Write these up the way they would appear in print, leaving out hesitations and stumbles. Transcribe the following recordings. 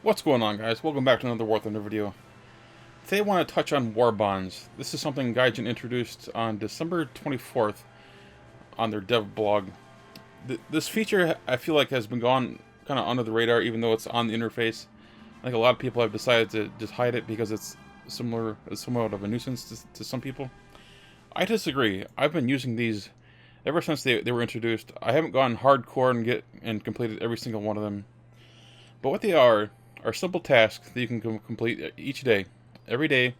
What's going on, guys? Welcome back to another War Thunder video. Today I want to touch on war bonds. This is something Gaijin introduced on December 24th on their dev blog. This feature, I feel like, has been gone kind of under the radar, even though it's on the interface. I think a lot of people have decided to just hide it because it's somewhat of a nuisance to some people. I disagree. I've been using these ever since they were introduced. I haven't gone hardcore and completed every single one of them. But what they are simple tasks that you can complete each day. Every day,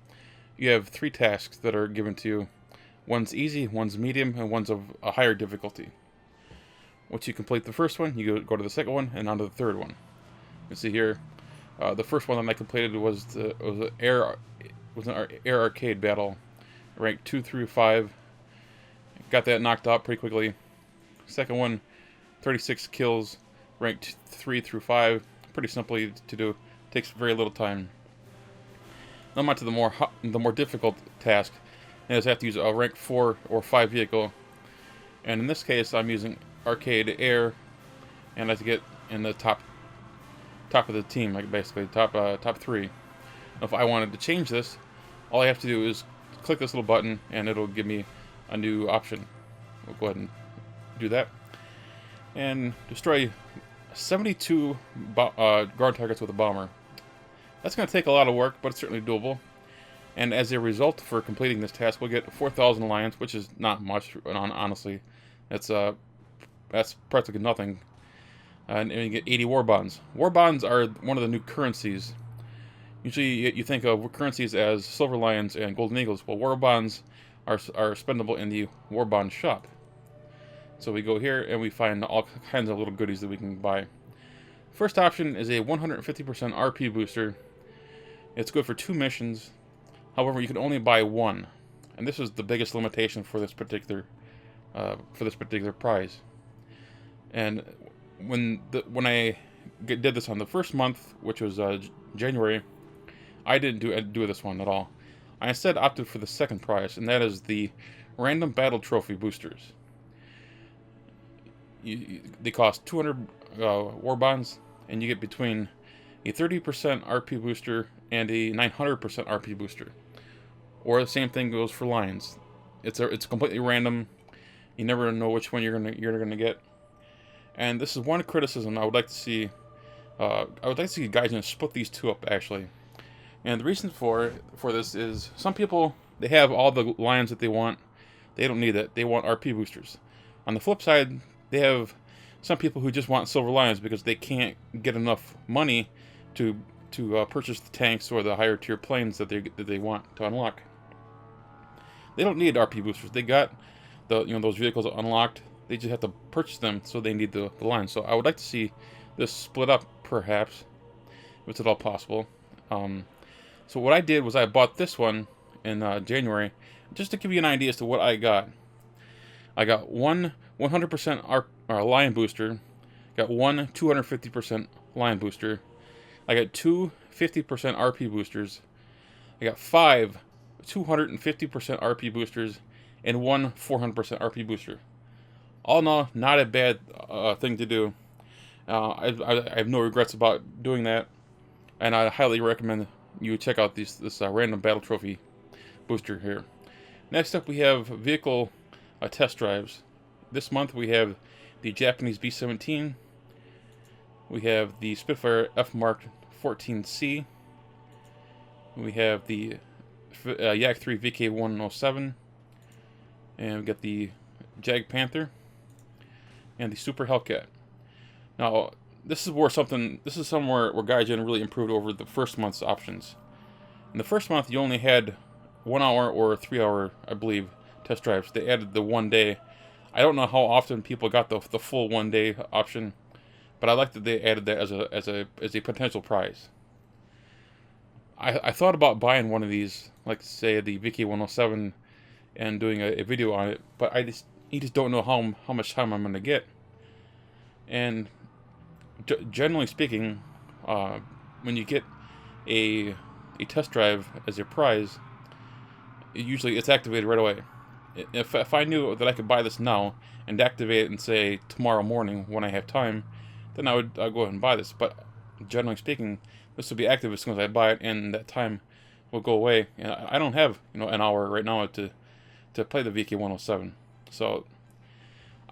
you have 3 tasks that are given to you. One's easy, one's medium, and one's of a higher difficulty. Once you complete the first one, you go to the second one, and on to the third one. You can see here, the first one that I completed was an air arcade battle, ranked 2 through 5. Got that knocked out pretty quickly. Second one, 36 kills, ranked 3 through 5. Pretty simply to do. Takes very little time. Now I'm on to the more difficult task. And is I have to use a rank 4 or 5 vehicle. And in this case, I'm using arcade air, and I have to get in the top of the team, like basically top 3. Now, if I wanted to change this, all I have to do is click this little button, and it'll give me a new option. We'll go ahead and do that, and destroy 72 guard targets with a bomber. That's going to take a lot of work, but it's certainly doable. And as a result, for completing this task, we'll get 4,000 alliance, which is not much, honestly. That's practically nothing. And you get 80 war bonds. War bonds are one of the new currencies. Usually you think of currencies as silver lions and golden eagles. Well, war bonds are spendable in the war bond shop. So we go here and we find all kinds of little goodies that we can buy. First option is a 150% RP booster. It's good for 2 missions. However, you can only buy 1, and this is the biggest limitation for this particular prize. And when I did this on the first month, which was January, I didn't do this one at all. I instead opted for the second prize, and that is the random battle trophy boosters. They cost 200 war bonds, and you get between a 30% RP booster and a 900% RP booster. Or the same thing goes for lions. It's completely random. You never know which one you're gonna get. And this is one criticism I would like to see. I would like to see Gaijin split these 2 up, actually. And the reason for this is some people, they have all the lions that they want. They don't need it. They want RP boosters. On the flip side, they have some people who just want silver lions because they can't get enough money to purchase the tanks or the higher tier planes that they want to unlock. They don't need RP boosters. They got those vehicles unlocked. They just have to purchase them, so they need the lions. So I would like to see this split up, perhaps, if it's at all possible. So what I did was I bought this one in January, just to give you an idea as to what I got. I got one 100% lion booster, got one 250% lion booster, I got 2 50% RP boosters, I got 5 250% RP boosters, and 1 400% RP booster. All in all, not a bad thing to do. I have no regrets about doing that, and I highly recommend you check out this random battle trophy booster here. Next up, we have vehicle test drives. This month we have the Japanese B-17. We have the Spitfire F Mark 14C. We have the Yak 3 VK107. And we got the Jag Panther and the Super Hellcat. Now, this is somewhere where Gaijin really improved over the first month's options. In the first month, you only had 1 hour or 3 hour, I believe, test drives. They added the 1 day. I don't know how often people got the full 1 day option, but I like that they added that as a potential prize. I thought about buying one of these, like say the VK107, and doing a video on it, but you just don't know how much time I'm gonna get. And generally speaking, when you get a test drive as your prize, usually it's activated right away. If I knew that I could buy this now and activate it and say tomorrow morning when I have time, then I'll go ahead and buy this. But generally speaking, this will be active as soon as I buy it, and that time will go away. And I don't have, an hour right now to play the VK107. So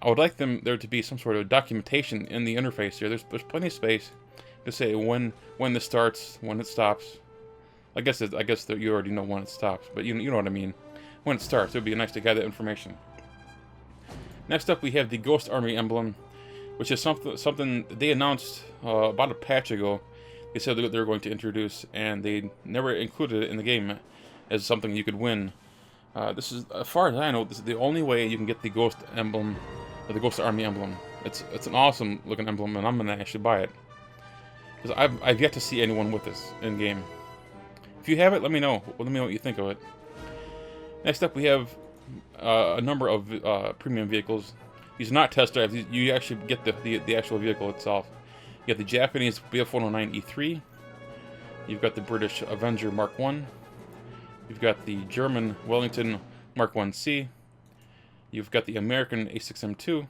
I would like there to be some sort of documentation in the interface here. There's plenty of space to say when this starts, when it stops. I guess that you already know when it stops, but you know what I mean. When it starts, it would be nice to get that information. Next up, we have the Ghost Army emblem, which is something they announced about a patch ago. They said that they were going to introduce, and they never included it in the game as something you could win. This is, as far as I know, this is the only way you can get the Ghost emblem, or the Ghost Army emblem. It's an awesome looking emblem, and I'm gonna actually buy it because I've yet to see anyone with this in game. If you have it, let me know. Let me know what you think of it. Next up, we have a number of premium vehicles. These are not test drives. You actually get the actual vehicle itself. You have the Japanese BF-109 E3. You've got the British Avenger Mark 1. You've got the German Wellington Mark 1C. You've got the American A6M2. And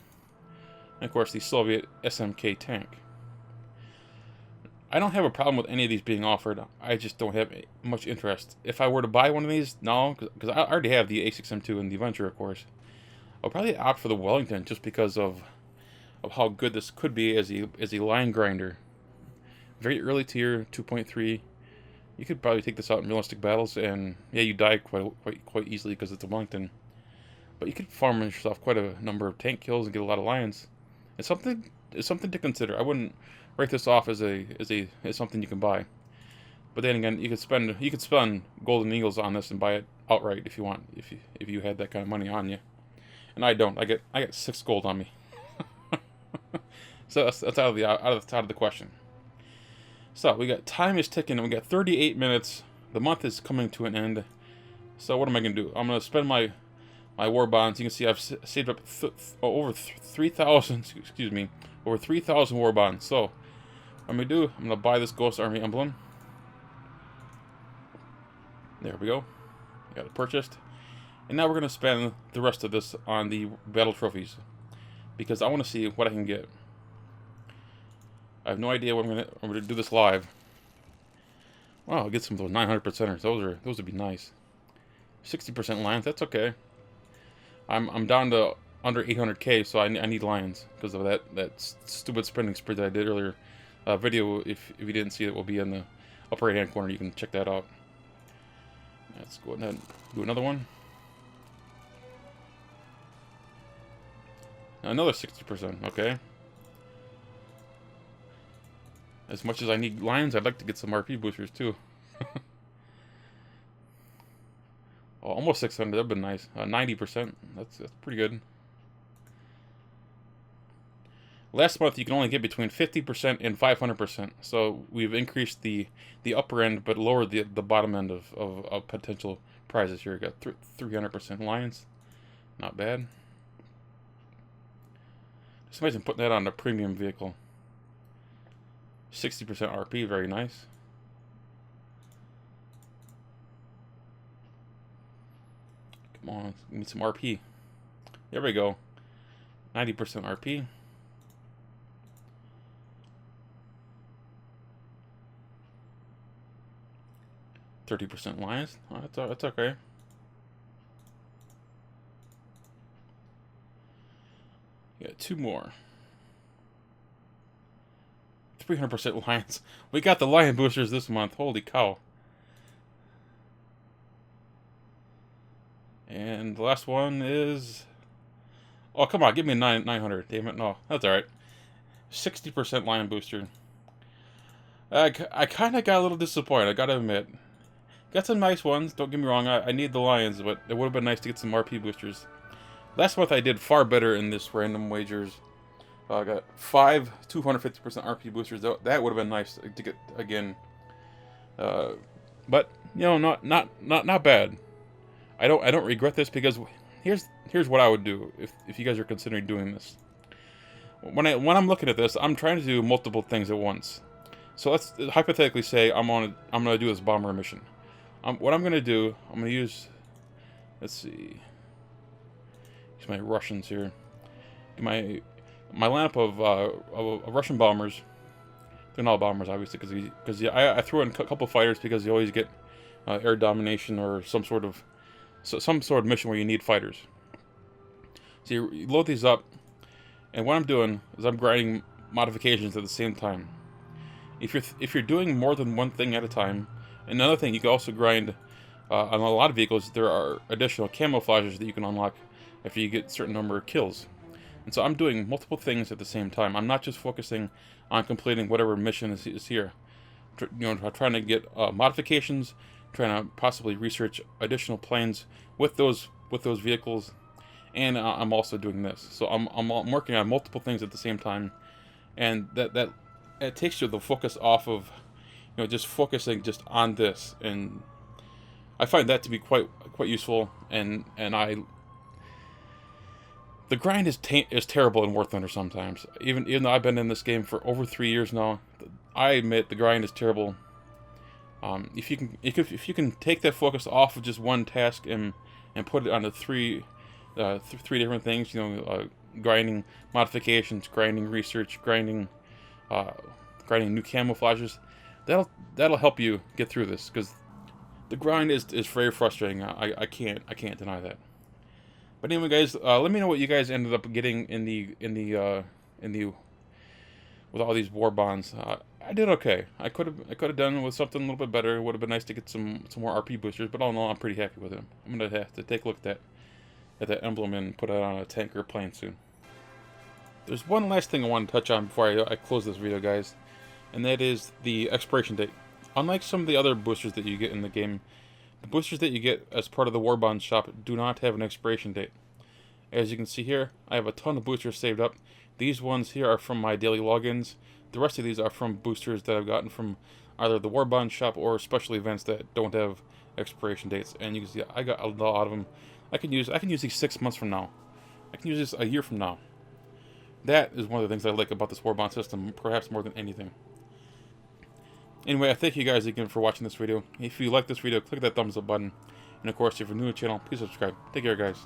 of course, the Soviet SMK tank. I don't have a problem with any of these being offered. I just don't have much interest. If I were to buy one of these, no, because I already have the A6M2 and the Avenger, of course. I'll probably opt for the Wellington just because of how good this could be as a line grinder. Very early tier, 2.3. You could probably take this out in realistic battles, and yeah, you die quite easily because it's a Wellington. But you could farm yourself quite a number of tank kills and get a lot of lions. It's something to consider. I wouldn't write this off as something you can buy. But then again, you could spend golden eagles on this and buy it outright if you want, if you had that kind of money on you. And I don't. I get 6 gold on me. So that's out of the question. So we got time is ticking, and we got 38 minutes. The month is coming to an end. So what am I gonna do? I'm gonna spend my war bonds. You can see I've saved up over 3,000. Excuse me, over 3,000 war bonds. So what I'm gonna do? I'm gonna buy this Ghost Army emblem. There we go. Got it purchased. And now we're gonna spend the rest of this on the battle trophies, because I want to see what I can get. I have no idea what I'm gonna do this live. Wow, I'll get some of those 900%ers. Those would be nice. 60% lions. That's okay. I'm down to under 800k, so I need lions because of that stupid spending spree that I did earlier. Video, if you didn't see it, will be in the upper right hand corner. You can check that out. Let's go ahead and do another one. Another 60%. Okay. As much as I need lions, I'd like to get some RP boosters too. Oh, almost 600. That'd been nice. 90%. That's pretty good. Last month you can only get between 50% and 500%. So we've increased the upper end, but lowered the bottom end of potential prizes here. We got 300% lions. Not bad. Just imagine putting that on a premium vehicle. 60% RP, very nice. Come on, give me some RP. There we go. 90% RP. %30 lions. Oh, that's okay. Yeah, 2 more. 300% lions. We got the lion boosters this month. Holy cow. And the last one is... Oh, come on. Give me 900. Damn it. No, that's alright. 60% lion booster. I kind of got a little disappointed, I gotta admit. Got some nice ones. Don't get me wrong. I need the lions, but it would have been nice to get some RP boosters. Last month I did far better in this random wagers. I got 5 250% RP boosters. That would have been nice to get again. But you know, not bad. I don't regret this, because here's what I would do if you guys are considering doing this. When I'm looking at this, I'm trying to do multiple things at once. So let's hypothetically say I'm gonna do this bomber mission. What I'm gonna do, I'm gonna use. Let's see. Use my Russians here. My lineup of Russian bombers. They're not bombers, obviously, because I threw in a couple fighters because you always get air domination or some sort of mission where you need fighters. So you load these up, and what I'm doing is I'm grinding modifications at the same time. If you're doing more than one thing at a time, another thing you can also grind on a lot of vehicles. There are additional camouflages that you can unlock after you get a certain number of kills. And so I'm doing multiple things at the same time. I'm not just focusing on completing whatever mission is here. Trying to get modifications, trying to possibly research additional planes with those vehicles, and I'm also doing this. So I'm working on multiple things at the same time, and that it takes you the focus off of just focusing just on this, and I find that to be quite useful. And the grind is terrible in War Thunder sometimes. Even though I've been in this game for over 3 years now, I admit the grind is terrible. If you can take that focus off of just one task and put it onto three different things, grinding modifications, grinding research, grinding new camouflages, that'll help you get through this, because the grind is very frustrating. I can't deny that. But anyway, guys, let me know what you guys ended up getting in the with all these war bonds. I did okay. I could have done with something a little bit better. It would have been nice to get some more RP boosters, but all in all, I'm pretty happy with them. I'm gonna have to take a look at that emblem and put it on a tank or plane soon. There's one last thing I want to touch on before I close this video, guys, and that is the expiration date. Unlike some of the other boosters that you get in the game, the boosters that you get as part of the Warbond shop do not have an expiration date. As you can see here, I have a ton of boosters saved up. These ones here are from my daily logins. The rest of these are from boosters that I've gotten from either the Warbond shop or special events that don't have expiration dates. And you can see I got a lot of them. I can use these 6 months from now. I can use this a year from now. That is one of the things I like about this Warbond system, perhaps more than anything. Anyway, I thank you guys again for watching this video. If you like this video, click that thumbs up button. And of course, if you're new to the channel, please subscribe. Take care, guys.